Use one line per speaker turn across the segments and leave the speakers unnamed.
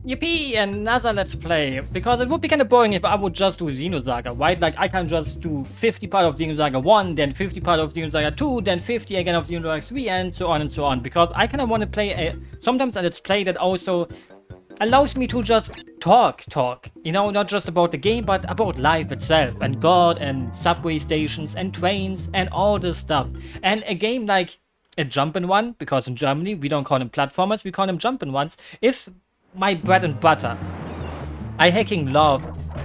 Yippee, another Let's Play. Because it would be kind of boring if I would just do Xenosaga, right? Like, I can just do 50 part of Xenosaga 1, then 50 part of Xenosaga 2, then 50 again of Xenosaga 3, and so on and so on. Because I kind of want to play sometimes a Let's Play that also allows me to just talk. You know, not just about the game, but about life itself, and God, and subway stations, and trains, and all this stuff. And a game like a jumpin' one, because in Germany we don't call them platformers, we call them jumpin' ones, is my bread and butter. I hecking love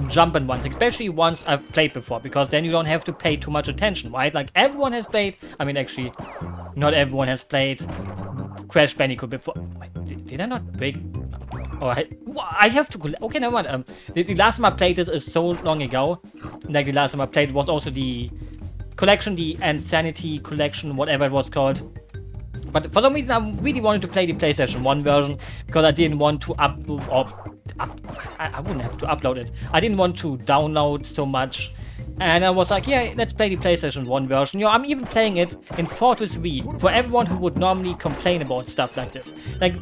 jumpin' ones, especially ones I've played before, because then you don't have to pay too much attention, right? Like everyone has played, I mean actually, not everyone has played Crash Bandicoot before. Wait, did I not break? Oh, I have to. Okay, never mind. The last time I played this is so long ago. Like the last time I played was also the collection, the n.sane collection, whatever it was called. But for some reason, I really wanted to play the PlayStation 1 version because I didn't want to I wouldn't have to upload it. I didn't want to download so much. And I was like, yeah, let's play the PlayStation 1 version. You know, I'm even playing it in 4:3 for everyone who would normally complain about stuff like this. Like,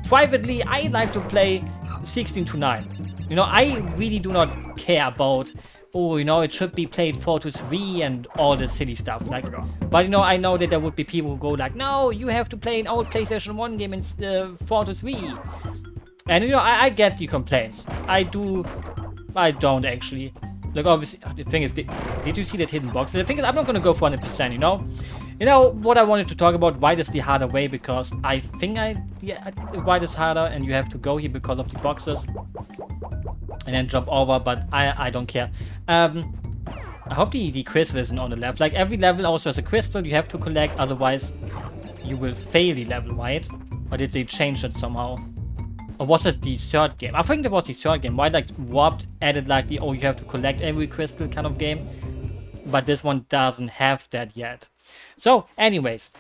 privately, I like to play 16:9. You know, I really do not care about, oh, you know, it should be played 4:3 and all this silly stuff. Like, but you know, I know that there would be people who go like, no, you have to play an old PlayStation 1 game in 4:3. And you know, I get the complaints. I don't actually. Like, obviously, the thing is, did you see that hidden box? The thing is, I'm not gonna go for 100%, you know? You know, what I wanted to talk about, why is the harder way, because I think why is harder, and you have to go here because of the boxes. And then jump over, but I don't care. I hope the crystal isn't on the left. Like, every level also has a crystal you have to collect, otherwise you will fail the level, right? Or did they change it somehow? Or was it the third game? I think that was the third game. Why, like, Warped added, like, the, oh, you have to collect every crystal kind of game. But this one doesn't have that yet. So, anyways,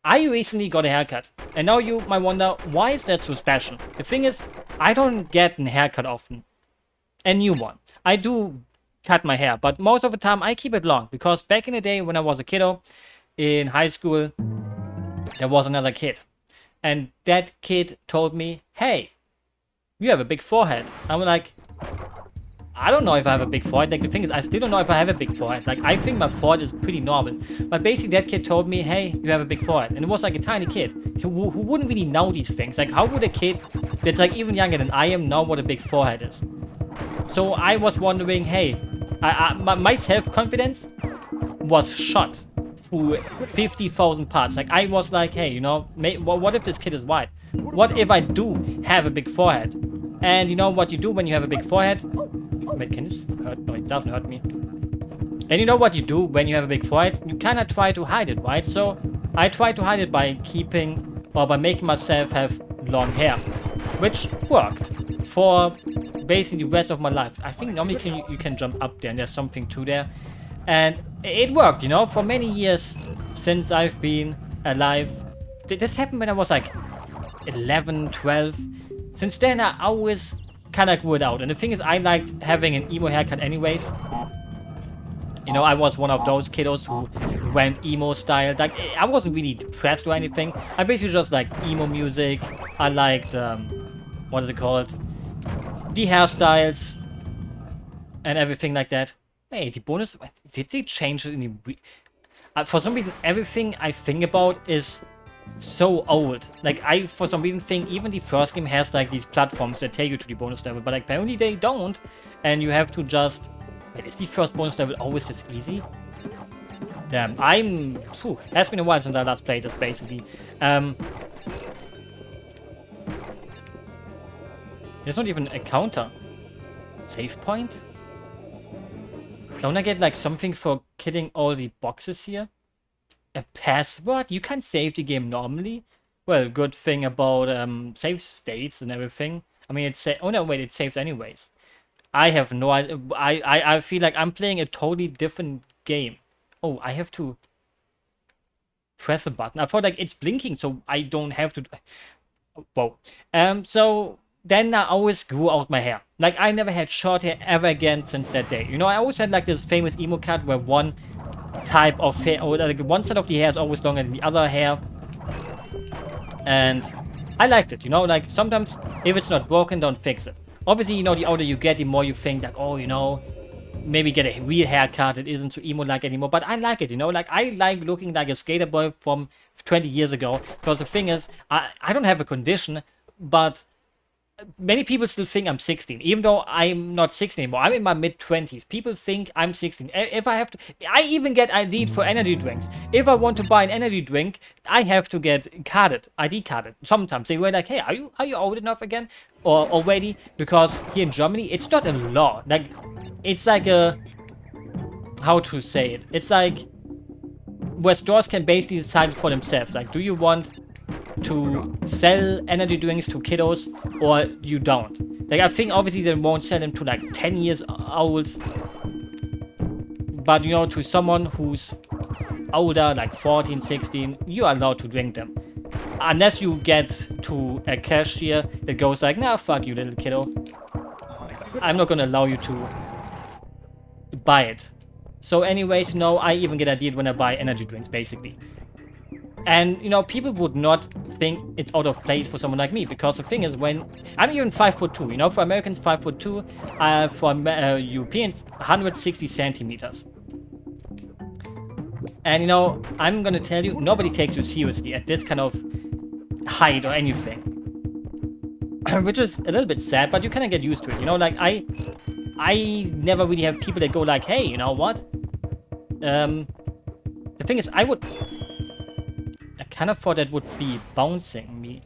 I recently got a haircut. And now you might wonder, why is that so special? The thing is, I don't get a haircut often. A new one. I do cut my hair, but most of the time I keep it long. Because back in the day when I was a kiddo, in high school, there was another kid. And that kid told me, hey, you have a big forehead. I'm like, I don't know if I have a big forehead. Like, the thing is, I still don't know if I have a big forehead. Like, I think my forehead is pretty normal. But basically, that kid told me, hey, you have a big forehead. And it was like a tiny kid who wouldn't really know these things. Like, how would a kid that's like even younger than I am know what a big forehead is? So I was wondering, hey, my self-confidence was shot through 50,000 parts. Like, I was like, hey, you know, what if this kid is white? What if I do have a big forehead? And you know what you do when you have a big forehead? Wait, can this hurt? No, it doesn't hurt me. And you know what you do when you have a big forehead? You kind of try to hide it, right? So I try to hide it by by making myself have long hair, which worked for basically the rest of my life. I think normally you can jump up there and there's something to there. And it worked, you know, for many years since I've been alive. This happened when I was like 11, 12. Since then, I always kind of grew it out. And the thing is, I liked having an emo haircut anyways. You know, I was one of those kiddos who went emo style. Like, I wasn't really depressed or anything. I basically just liked emo music. I liked, what is it called? The hairstyles and everything like that. Hey, the bonus, did they change it in the... for some reason, everything I think about is so old. Like, I, for some reason, think even the first game has, like, these platforms that take you to the bonus level, but like, apparently they don't, and you have to just... Wait, is the first bonus level always this easy? Damn, has been a while since I last played this, basically. There's not even a counter. Save point? Don't I get, like, something for killing all the boxes here? A password? You can save the game normally? Well, good thing about save states and everything. I mean, oh no, wait, it saves anyways. I have no idea. I feel like I'm playing a totally different game. Oh, I have to press a button. I thought like it's blinking, so I don't have to. Whoa. So then I always grew out my hair. Like, I never had short hair ever again since that day. You know, I always had like this famous emo cut where one type of hair, or like one side of the hair is always longer than the other hair. And I liked it, you know, like sometimes if it's not broken, don't fix it. Obviously, you know, the older you get, the more you think like, oh, you know, maybe get a real haircut. It isn't so emo-like anymore, but I like it, you know, like I like looking like a skater boy from 20 years ago, because the thing is, I don't have a condition, but many people still think I'm 16, even though I'm not 16 anymore. I'm in my mid-20s. People think I'm 16. If I have to, I even get ID'd for energy drinks. If I want to buy an energy drink, I have to get carded, ID carded. Sometimes they were like, hey, are you old enough again? Or already? Because here in Germany, it's not a law. Like, it's like a, how to say it? It's like where stores can basically decide for themselves. Like, do you want to sell energy drinks to kiddos or you don't? Like, I think obviously they won't sell them to like 10 years olds, but you know, to someone who's older, like 14, 16, you are allowed to drink them. Unless you get to a cashier that goes like, nah, fuck you, little kiddo. I'm not gonna allow you to buy it. So anyways, no, I even get ideas when I buy energy drinks, basically. And, you know, people would not think it's out of place for someone like me, because the thing is, when I'm even 5'2", you know, for Americans 5'2", for Europeans 160 centimeters. And, you know, I'm gonna tell you, nobody takes you seriously at this kind of height or anything. Which is a little bit sad, but you kind of get used to it, you know, like, I never really have people that go like, hey, you know what? The thing is, I kind of thought that would be bouncing me.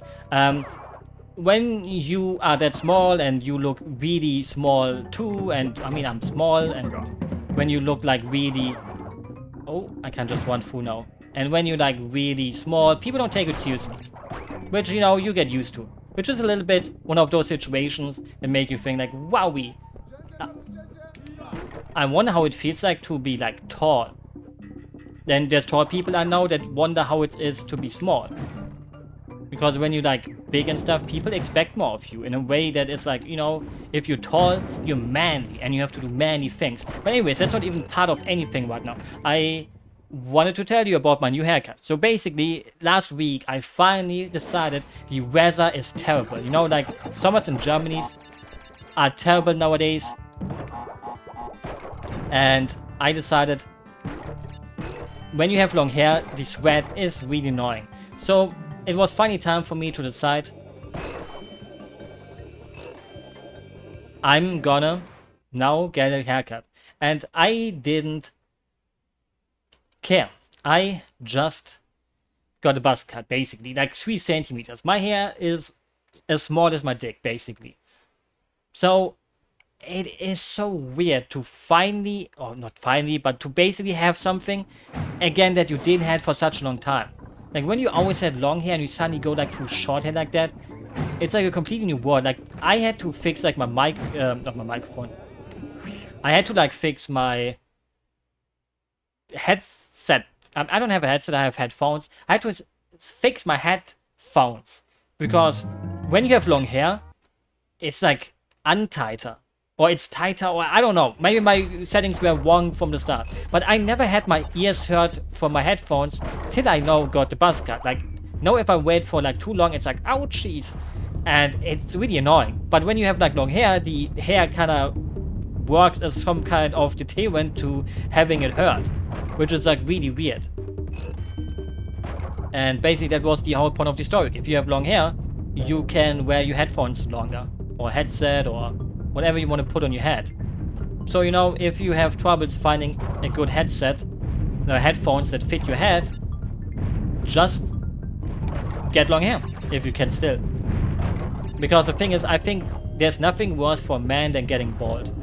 When you are that small and you look really small too, and I mean, I'm small, and when you look like really... Oh, I can't just run through now. And when you're like really small, people don't take it seriously. Which, you know, you get used to. Which is a little bit one of those situations that make you think like, wowee. I wonder how it feels like to be like tall. Then there's tall people I know that wonder how it is to be small. Because when you're like big and stuff, people expect more of you in a way that is like, you know, if you're tall, you're manly and you have to do manly things. But anyways, that's not even part of anything right now. I wanted to tell you about my new haircut. So basically, last week I finally decided the weather is terrible. You know, like summers in Germany are terrible nowadays. And I decided, when you have long hair, the sweat is really annoying. So it was finally time for me to decide I'm gonna now get a haircut. And I didn't care. I just got a buzz cut, basically, like 3 centimeters. My hair is as small as my dick, basically. So it is so weird to finally, or not finally, but to basically have something again that you didn't have for such a long time. Like when you always had long hair and you suddenly go like to short hair like that, it's like a completely new world. Like I had to fix like my mic, not my microphone. I had to like fix my headset. I don't have a headset, I have headphones. I had to fix my headphones because when you have long hair, it's like untighter. Or it's tighter, or I don't know. Maybe my settings were wrong from the start. But I never had my ears hurt from my headphones till I now got the buzz cut. Like, now if I wait for like too long, it's like, ouchies. And it's really annoying. But when you have like long hair, the hair kind of works as some kind of deterrent to having it hurt. Which is like really weird. And basically that was the whole point of the story. If you have long hair, you can wear your headphones longer. Or headset, or whatever you want to put on your head. So, you know, if you have troubles finding a good headset, headphones that fit your head, just get long hair, if you can still. Because the thing is, I think there's nothing worse for a man than getting bald.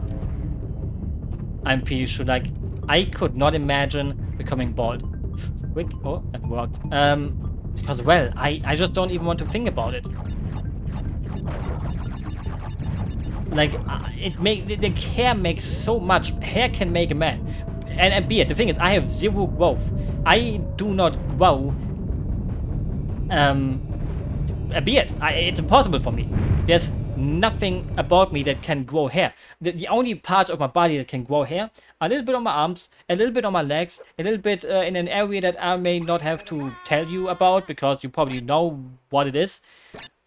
I'm pretty sure, like, I could not imagine becoming bald. Oh, that worked. Because, well, I just don't even want to think about it. Like, the hair makes so much. Hair can make a man. And beard. The thing is, I have zero growth. I do not grow a beard. It's impossible for me. There's nothing about me that can grow hair. The only parts of my body that can grow hair are a little bit on my arms, a little bit on my legs, a little bit in an area that I may not have to tell you about because you probably know what it is.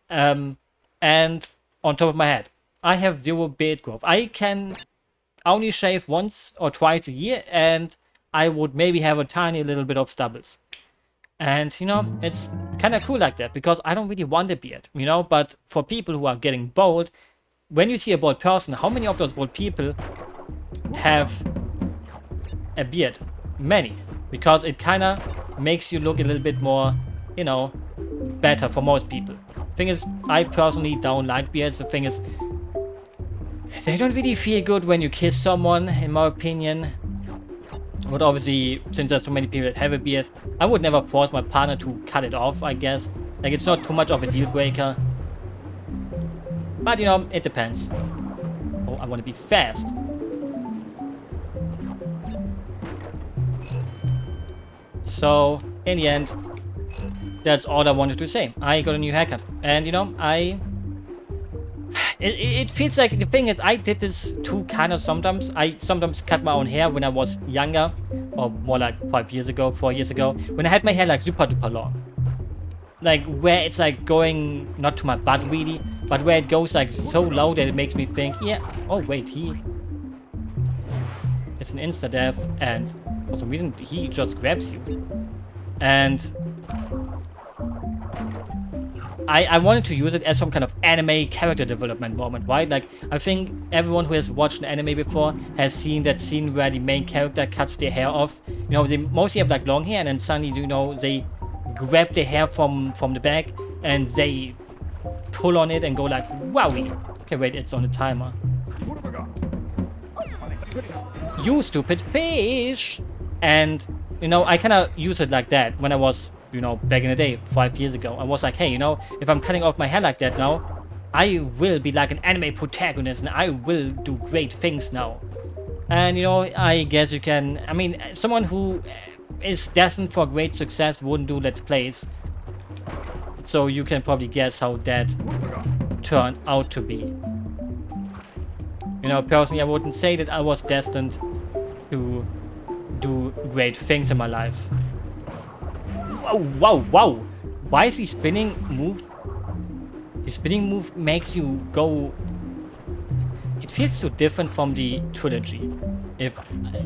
And on top of my head, I have zero beard growth. I can only shave once or twice a year, and I would maybe have a tiny little bit of stubbles. And, you know, it's kind of cool like that, because I don't really want a beard, you know, but for people who are getting bald, when you see a bald person, how many of those bald people have a beard? Many. Because it kind of makes you look a little bit more, you know, better for most people. Thing is, I personally don't like beards. The thing is, they don't really feel good when you kiss someone, in my opinion. But obviously, since there's so many people that have a beard, I would never force my partner to cut it off, I guess. Like, it's not too much of a deal breaker. But, you know, it depends. Oh, I want to be fast. So, in the end, that's all I wanted to say. I got a new haircut. And, you know, It feels like, the thing is, I did this too kind of sometimes. I sometimes cut my own hair when I was younger, or more like 5 years ago, 4 years ago, when I had my hair like super duper long. Like, where it's like going, not to my butt really, but where it goes like so low that it makes me think, yeah, oh wait, it's an insta-death, and for some reason he just grabs you. And I wanted to use it as some kind of anime character development moment, right? Like, I think everyone who has watched an anime before has seen that scene where the main character cuts their hair off. You know, they mostly have like long hair, and then suddenly, you know, they grab the hair from the back and they pull on it and go like, wowie. Okay, wait, it's on a timer. You stupid fish! And, you know, I kind of use it like that when I was, you know, back in the day, 5 years ago. I was like, hey, you know, if I'm cutting off my hair like that now, I will be like an anime protagonist and I will do great things now. And, you know, I guess you can, I mean, someone who is destined for great success wouldn't do Let's Plays. So you can probably guess how that turned out to be. You know, personally, I wouldn't say that I was destined to do great things in my life. Whoa, whoa, whoa! Why is the spinning move? The spinning move makes you go... It feels so different from the trilogy. If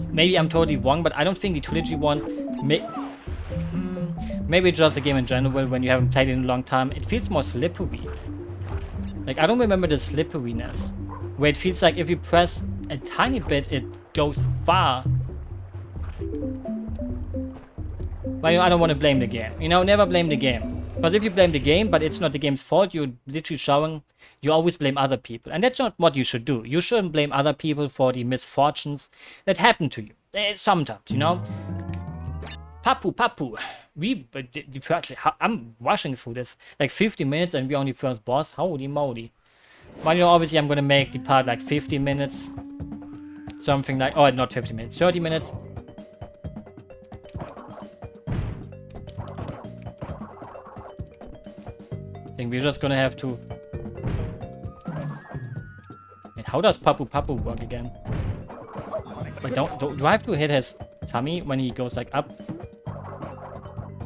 maybe I'm totally wrong, but I don't think the trilogy one... Maybe just the game in general, when you haven't played it in a long time, it feels more slippery. Like, I don't remember the slipperiness. Where it feels like if you press a tiny bit, it goes far. But, you know, I don't want to blame the game. You know, never blame the game. Because if you blame the game, but it's not the game's fault, you're literally showing, you always blame other people. And that's not what you should do. You shouldn't blame other people for the misfortunes that happen to you. Sometimes, you know. Papu. The first, I'm rushing through this. Like 50 minutes and we're on the first boss. Holy moly. But, you know, obviously I'm gonna make the part like 50 minutes. Something like, oh, not 50 minutes, 30 minutes. I think we're just gonna have to... Wait, how does Papu work again? Wait, do I have to hit his tummy when he goes like up?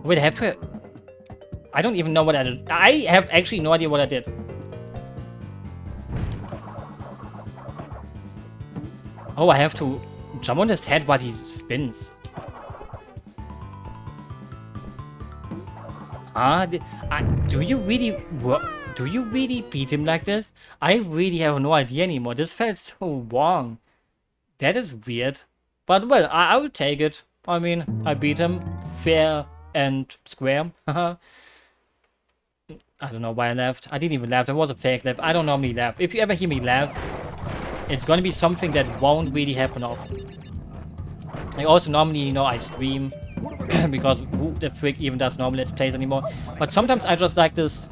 Wait, I have to... I don't even know what I did. I have actually no idea what I did. Oh, I have to jump on his head while he spins. Do you really beat him like this? I really have no idea anymore. This felt so wrong. That is weird. But well, I will take it. I mean, I beat him fair and square. I don't know why I laughed. I didn't even laugh. That was a fake laugh. I don't normally laugh. If you ever hear me laugh, it's gonna be something that won't really happen often. I also normally, you know, I stream. Because who the frick even does normal Let's Plays anymore? But sometimes I just like this...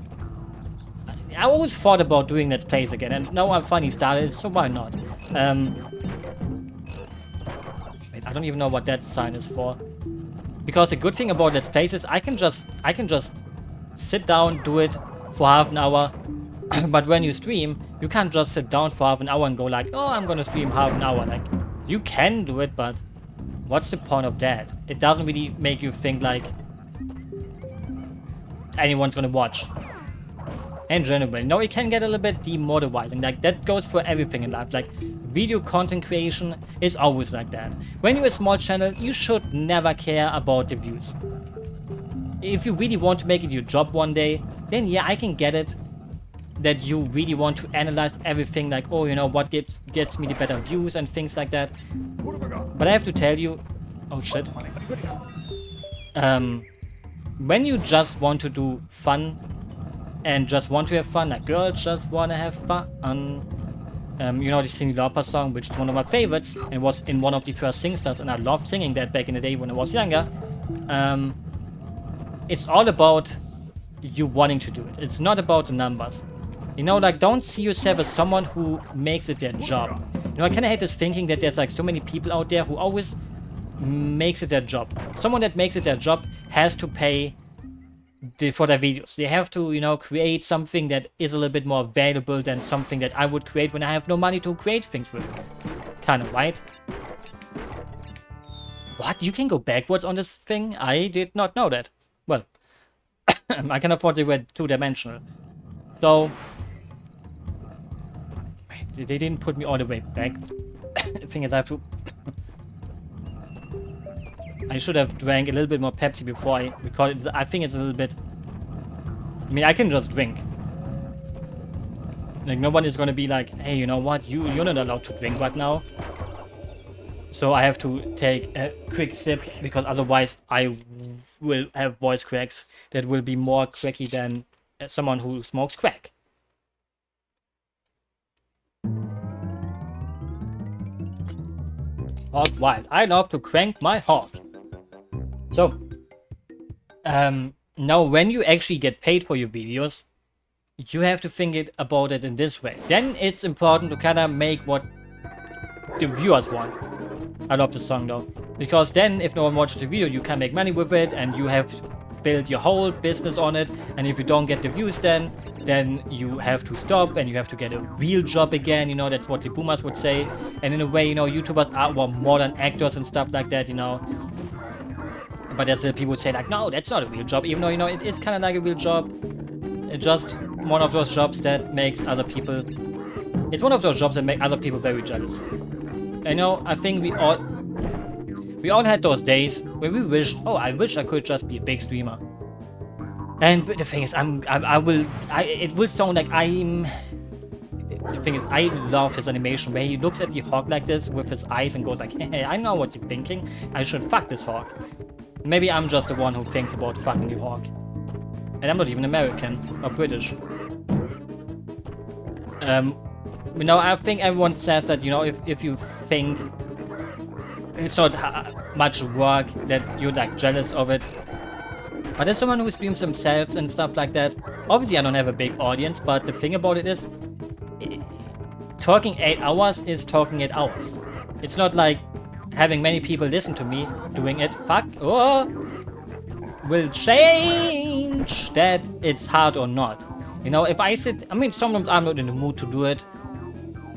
I always thought about doing Let's Plays again, and now I'm finally started, so why not? Wait, I don't even know what that sign is for. Because the good thing about Let's Plays is I can just sit down, do it for half an hour. But when you stream, you can't just sit down for half an hour and go like, oh, I'm gonna stream half an hour. Like, you can do it, but what's the point of that? It doesn't really make you think like anyone's gonna watch. And generally, no, it can get a little bit demoralizing. Like, that goes for everything in life. Like, video content creation is always like that. When you're a small channel, you should never care about the views. If you really want to make it your job one day, then yeah, I can get it. That you really want to analyze everything, like, oh, you know, what gets me the better views and things like that. But I have to tell you, oh shit. When you just want to do fun and just want to have fun, like girls just wanna have fun. You know the Cyndi Lauper song, which is one of my favorites and was in one of the first SingStars, and I loved singing that back in the day when I was younger. It's all about you wanting to do it. It's not about the numbers. You know, like, don't see yourself as someone who makes it their job. You know, I kind of hate this thinking that there's like so many people out there who always makes it their job. Someone that makes it their job has to pay for their videos. They have to, you know, create something that is a little bit more valuable than something that I would create when I have no money to create things with. Kind of, right? What? You can go backwards on this thing? I did not know that. Well, I can afford they were two-dimensional. So, wait, they didn't put me all the way back. The thing is, I have to... I should have drank a little bit more Pepsi before I record it. I think it's a little bit... I mean, I can just drink. Like, no one is gonna be like, hey, you know what? You're not allowed to drink right now. So I have to take a quick sip, because otherwise I will have voice cracks that will be more cracky than someone who smokes crack. Hog wild. I love to crank my hog. So, now when you actually get paid for your videos, you have to think about it in this way. Then it's important to kind of make what the viewers want. I love this song though, because then if no one watches the video, you can make money with it, and you have built your whole business on it. And if you don't get the views, then you have to stop and you have to get a real job again. You know, that's what the boomers would say. And in a way, you know, YouTubers are more modern actors and stuff like that, you know. But there's still people who say like, no, that's not a real job, even though, you know, it's kind of like a real job. It's just one of those jobs that makes other people... It's one of those jobs that make other people very jealous. You know, I think we all had those days where we wished, oh, I wish I could just be a big streamer. And the thing is, it will sound like I'm... The thing is, I love his animation where he looks at the hawk like this with his eyes and goes like, hey, I know what you're thinking. I should fuck this hawk. Maybe I'm just the one who thinks about fucking the hawk. And I'm not even American or British. You know, I think everyone says that, you know, if you think it's not much work, that you're like jealous of it. But as someone who streams themselves and stuff like that, obviously I don't have a big audience, but the thing about it is, talking 8 hours is talking 8 hours. It's not like having many people listen to me doing it. Fuck. Oh, will change that it's hard or not. You know, if I sit, I mean, sometimes I'm not in the mood to do it.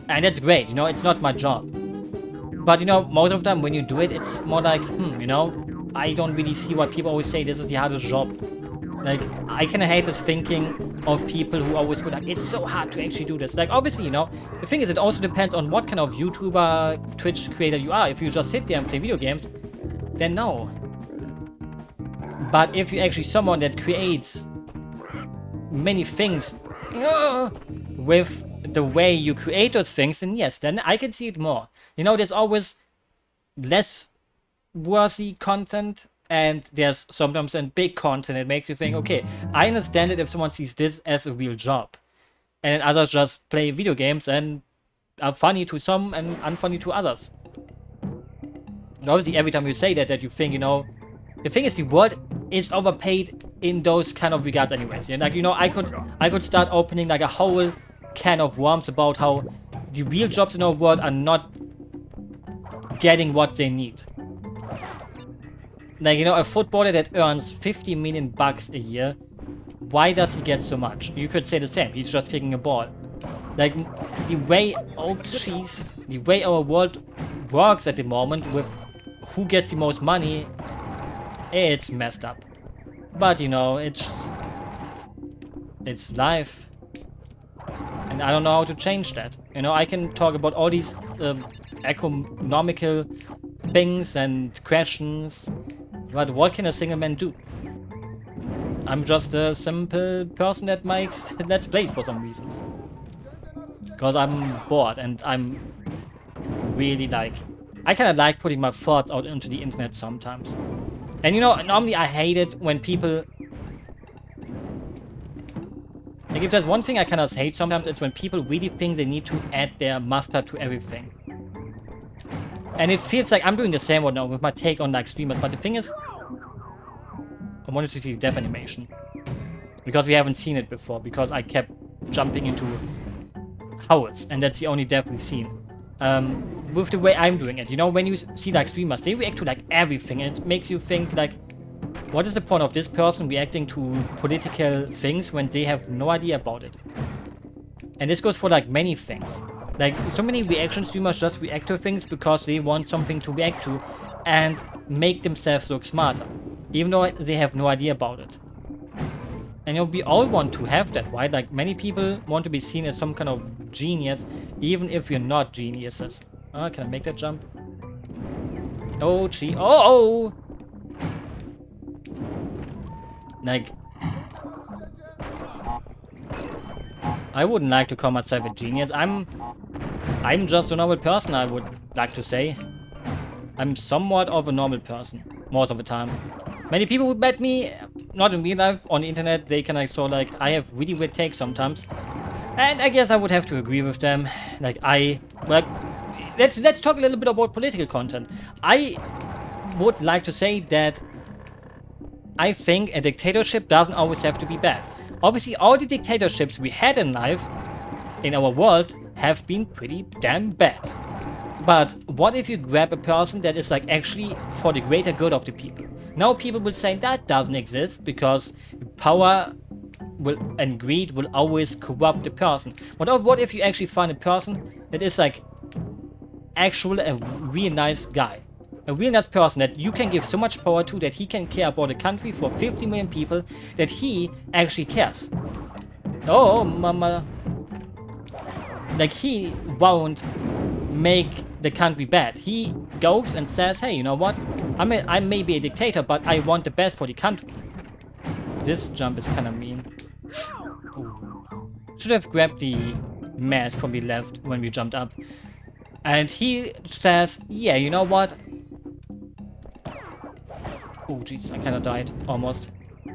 And that's great, you know, it's not my job. But, you know, most of the time when you do it, it's more like, you know, I don't really see why people always say this is the hardest job. Like, I kind of hate this thinking of people who always go like, it's so hard to actually do this. Like, obviously, you know, the thing is, it also depends on what kind of YouTuber, Twitch creator you are. If you just sit there and play video games, then no. But if you're actually someone that creates many things with the way you create those things, then yes, then I can see it more. You know, there's always less worthy content, and there's sometimes big content that makes you think, okay, I understand it if someone sees this as a real job. And then others just play video games and are funny to some and unfunny to others. And obviously, every time you say that you think, you know, the thing is, the world is overpaid in those kind of regards anyways. Yeah? Like, you know, I could start opening like a whole can of worms about how the real jobs in our world are not getting what they need. Like, you know, a footballer that earns 50 million bucks a year, why does he get so much? You could say the same, he's just kicking a ball. Like, the way, oh jeez, the way our world works at the moment with who gets the most money, it's messed up. But, you know, it's life. And I don't know how to change that. You know, I can talk about all these economical things and questions, but what can a single man do? I'm just a simple person that makes Let's Plays for some reasons. Because I'm bored and I'm really like... I kind of like putting my thoughts out into the internet sometimes. And you know, normally I hate it when people... Like, if there's one thing I kind of hate sometimes, it's when people really think they need to add their mustard to everything. And it feels like I'm doing the same right now with my take on, like, streamers. But the thing is, I wanted to see the death animation. Because we haven't seen it before. Because I kept jumping into howls. And that's the only death we've seen. With the way I'm doing it. You know, when you see, like, streamers, they react to, like, everything. And it makes you think, like... What is the point of this person reacting to political things when they have no idea about it? And this goes for like many things. Like so many reaction streamers just react to things because they want something to react to and make themselves look smarter. Even though they have no idea about it. And you know, we all want to have that, right? Like many people want to be seen as some kind of genius, even if you're not geniuses. Can I make that jump? Oh, gee. Oh! Like, I wouldn't like to call myself a genius. I'm just a normal person, I would like to say. I'm somewhat of a normal person, most of the time. Many people would bet me, not in real life, on the internet, they can like so like, I have really weird takes sometimes. And I guess I would have to agree with them. Like, well, let's talk a little bit about political content. I would like to say that I think a dictatorship doesn't always have to be bad. Obviously, all the dictatorships we had in life, in our world, have been pretty damn bad. But what if you grab a person that is like actually for the greater good of the people? Now people will say that doesn't exist because power and greed will always corrupt the person. But what if you actually find a person that is like actually a real nice guy? A real nice person that you can give so much power to that he can care about a country for 50 million people that he actually cares. Oh, mama. Like, he won't make the country bad. He goes and says, hey, you know what? I may be a dictator, but I want the best for the country. This jump is kind of mean. Ooh. Should have grabbed the mask from the left when we jumped up. And he says, yeah, you know what? Oh, jeez, I kind of died, almost.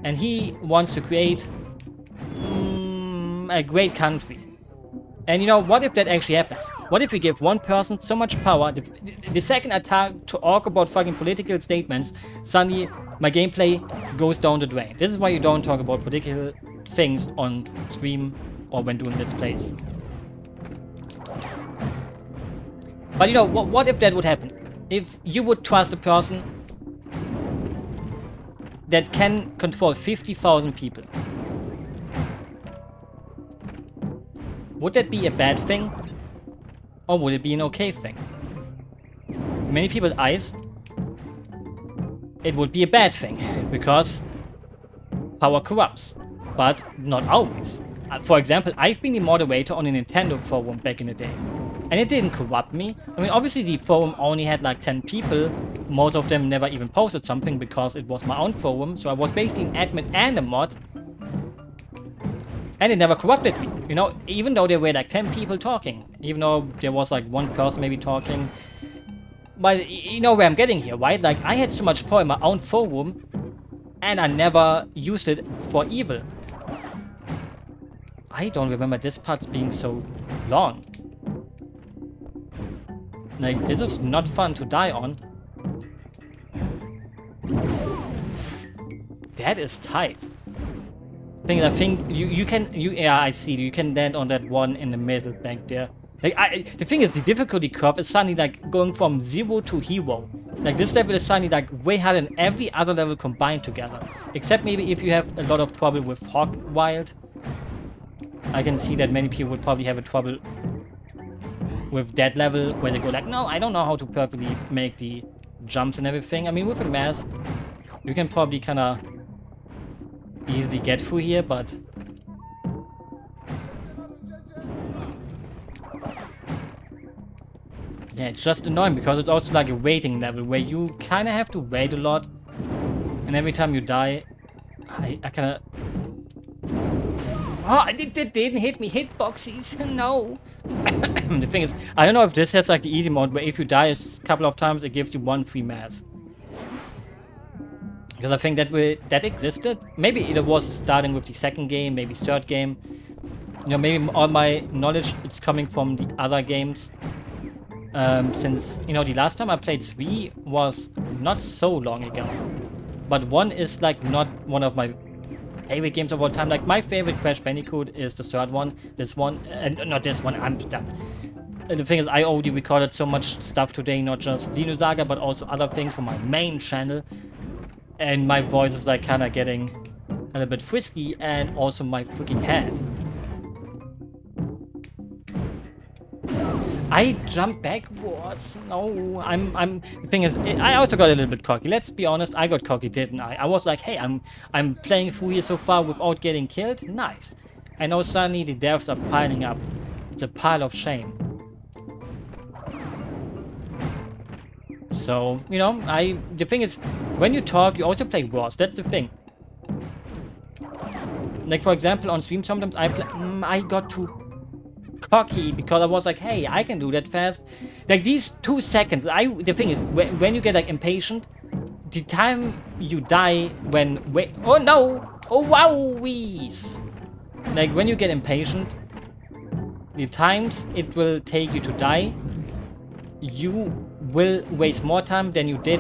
And he wants to create a great country. And you know, what if that actually happens? What if we give one person so much power, the second I start to talk about fucking political statements, suddenly my gameplay goes down the drain. This is why you don't talk about political things on stream or when doing Let's Plays. But you know, what if that would happen? If you would trust a person that can control 50,000 people. Would that be a bad thing? Or would it be an okay thing? In many people's eyes, it would be a bad thing, because power corrupts, but not always. For example, I've been the moderator on a Nintendo forum back in the day, and it didn't corrupt me. I mean, obviously the forum only had like 10 people, most of them never even posted something because it was my own forum, so I was basically an admin and a mod. And it never corrupted me, you know, even though there were like 10 people talking, even though there was like one person maybe talking. But you know where I'm getting here, right? Like, I had so much power in my own forum, and I never used it for evil. I don't remember this part being so long. Like, this is not fun to die on. That is tight. I think you can yeah, I see, you can land on that one in the middle back there. Like, the thing is, the difficulty curve is suddenly like going from 0 to hero. Like, this level is suddenly like way harder than every other level combined together. Except maybe if you have a lot of trouble with Hog Wild. I can see that many people would probably have a trouble with that level where they go like, no, I don't know how to perfectly make the jumps and everything. I mean, with a mask, you can probably kind of easily get through here, but Yeah, it's just annoying because it's also like a waiting level where you kind of have to wait a lot. And every time you die, I kind of... Oh, it didn't hit me. Hitboxes. No. The thing is, I don't know if this has like the easy mode where if you die a couple of times, it gives you 1 free mass. Because I think that existed. Maybe it was starting with the second game, maybe third game. You know, maybe all my knowledge is coming from the other games. Since, you know, the last time I played 3 was not so long ago. But 1 is like not one of my favorite games of all time. Like my favorite Crash Bandicoot is the third one. This one, and not this one, I'm done. And the thing is, I already recorded so much stuff today, not just Xenosaga, but also other things from my main channel. And my voice is like kind of getting a little bit frisky, and also my freaking head. I jumped backwards. No, the thing is, I also got a little bit cocky. Let's be honest, I got cocky, didn't I? I was like, hey, I'm playing through here so far without getting killed. Nice. And now suddenly the deaths are piling up. It's a pile of shame. So, you know, the thing is, when you talk, you also play worse. That's the thing. Like, for example, on stream, sometimes I got too cocky because I was like, hey, I can do that fast. Like, these 2 seconds, the thing is, when you get, like, impatient, the time you die oh, no! Oh, wowies! Like, when you get impatient, the times it will take you to die, you will waste more time than you did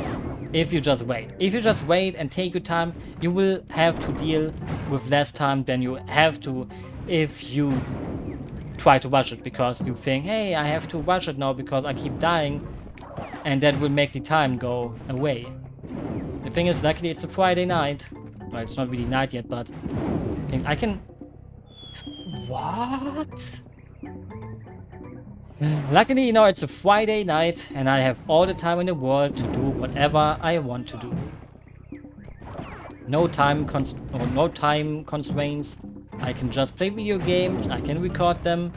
if you just wait. If you just wait and take your time, you will have to deal with less time than you have to if you try to rush it, because you think, hey, I have to rush it now because I keep dying, and that will make the time go away. The thing is, luckily it's a Friday night. Well, it's not really night yet, but I think I can... What? Luckily, you know, it's a Friday night, and I have all the time in the world to do whatever I want to do. No time constraints. I can just play video games, I can record them,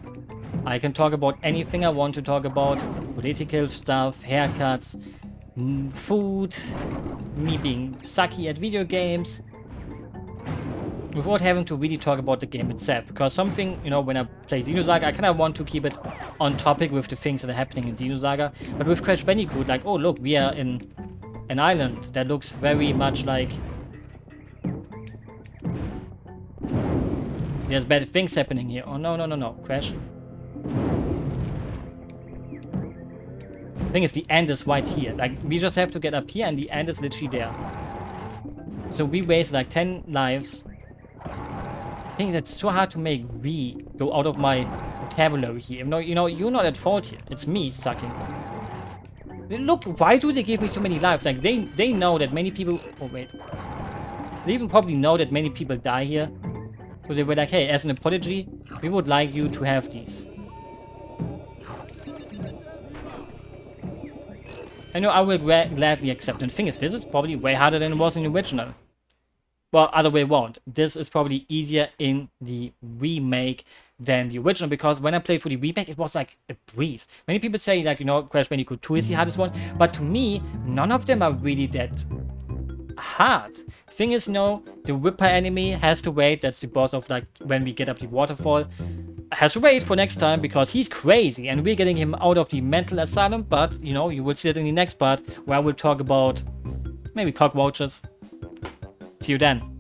I can talk about anything I want to talk about, political stuff, haircuts, food, me being sucky at video games, without having to really talk about the game itself. Because something, you know, when I play Xenosaga, I kind of want to keep it on topic with the things that are happening in Xenosaga. But with Crash Bandicoot, like, oh look, we are in an island that looks very much like... There's bad things happening here. Oh, no, Crash. The thing is, the end is right here. Like, we just have to get up here, and the end is literally there. So we waste like 10 lives. I think that's so hard to make "we" go out of my vocabulary here. No, you know, you're not at fault here. It's me sucking. Look, why do they give me so many lives? Like, they know that many people... Oh, wait. They even probably know that many people die here. So they were like, hey, as an apology, we would like you to have these. I know I will gladly accept. And the thing is, this is probably way harder than it was in the original. Well, other way around. This is probably easier in the remake than the original, because when I played for the remake, it was like a breeze. Many people say, like, you know, Crash Bandicoot 2 is the hardest one, but to me, none of them are really that hard. Thing is, no, the Whipper enemy has to wait. That's the boss of, like, when we get up the waterfall. Has to wait for next time because he's crazy and we're getting him out of the mental asylum. But, you know, you will see it in the next part where I will talk about maybe cockroaches. See you then.